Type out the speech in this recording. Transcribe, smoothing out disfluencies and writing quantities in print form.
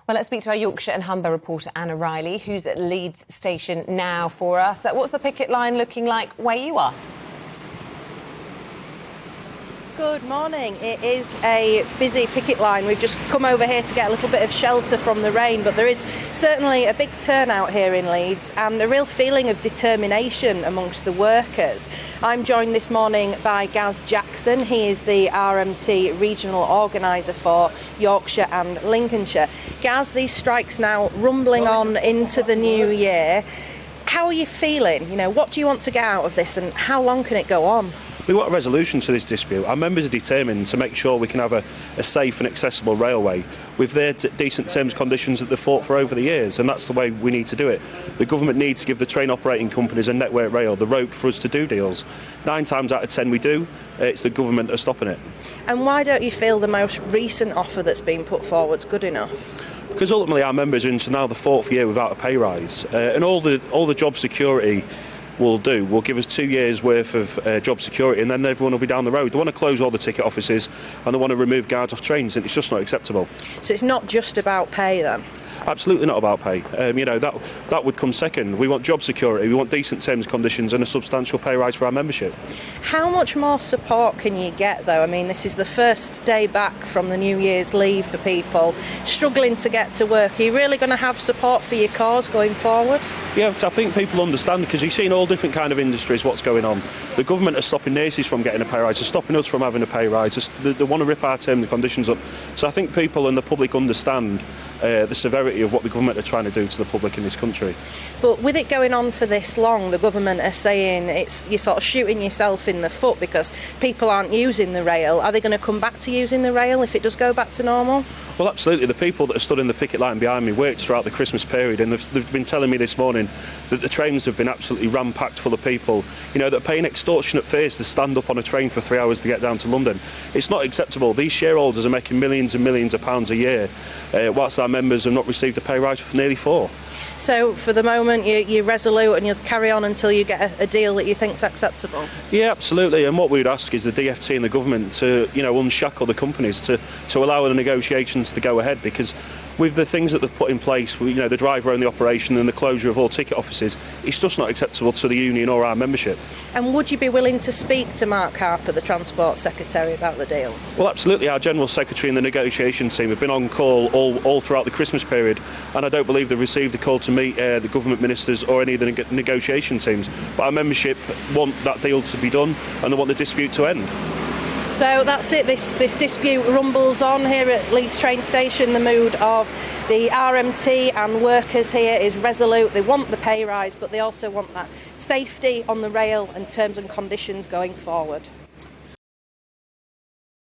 Well, let's speak to our Yorkshire and Humber reporter Anna Riley, who's at Leeds Station now for us. What's the picket line looking like where you are? Good morning. It is a busy picket line. We've just come over here to get a little bit of shelter from the rain, but there is certainly a big turnout here in Leeds and a real feeling of determination amongst the workers. I'm joined this morning by Gaz Jackson. He is the RMT regional organiser for Yorkshire and Lincolnshire. Gaz, these strikes now rumbling on into the new year. How are you feeling? You know, what do you want to get out of this and how long can it go on? We want a resolution to this dispute. Our members are determined to make sure we can have a safe and accessible railway with their decent terms and conditions that they've fought for over the years, and that's the way we need to do it. The government needs to give the train operating companies and Network Rail the rope for us to do deals. 9 times out of 10 we do. It's the government that's stopping it. And why don't you feel the most recent offer that's been put forward is good enough? Because ultimately our members are into now the 4th year without a pay rise, and all the job security will give us 2 years worth of job security, and then everyone will be down the road. They want to close all the ticket offices and they want to remove guards off trains, and it's just not acceptable. So it's not just about pay then? Absolutely not about pay. That would come second. We want job security, we want decent terms and conditions and a substantial pay rise for our membership. How much more support can you get though? I mean, this is the first day back from the New Year's leave for people struggling to get to work. Are you really going to have support for your cause going forward? Yeah, I think people understand, because you've seen all different kind of industries what's going on. The government are stopping nurses from getting a pay rise, they're stopping us from having a pay rise, they want to rip our terms and conditions up. So I think people and the public understand the severity of what the government are trying to do to the public in this country. But with it going on for this long, the government are saying you're sort of shooting yourself in the foot because people aren't using the rail. Are they going to come back to using the rail if it does go back to normal? Well, absolutely. The people that are stood in the picket line behind me worked throughout the Christmas period, and they've been telling me this morning that the trains have been absolutely ram-packed full of people, you know, that are paying extortionate fares to stand up on a train for 3 hours to get down to London. It's not acceptable. These shareholders are making millions and millions of pounds a year, whilst our members have not received a pay rise for nearly 4. So for the moment you're resolute and you'll carry on until you get a deal that you think's acceptable? Yeah, absolutely. And what we'd ask is the DfT and the government to, unshackle the companies to allow the negotiations to go ahead, because with the things that they've put in place, the driver-only operation and the closure of all ticket offices, it's just not acceptable to the union or our membership. And would you be willing to speak to Mark Harper, the Transport Secretary, about the deal? Well, absolutely. Our General Secretary and the negotiation team have been on call all throughout the Christmas period, and I don't believe they've received a call to meet the government ministers or any of the negotiation teams. But our membership want that deal to be done, and they want the dispute to end. So that's it, this dispute rumbles on here at Leeds train station. The mood of the RMT and workers here is resolute. They want the pay rise, but they also want that safety on the rail and terms and conditions going forward.